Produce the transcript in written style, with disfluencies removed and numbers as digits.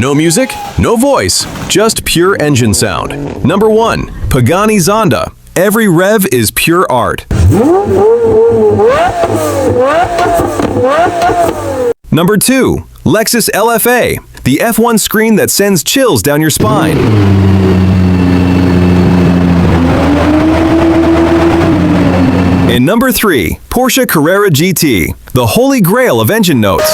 No music, no voice, just pure engine sound. Number 1. Pagani Zonda. Every rev is pure art. Number 2. Lexus LFA. The F1 screen that sends chills down your spine. And number 3. Porsche Carrera GT. The holy grail of engine notes.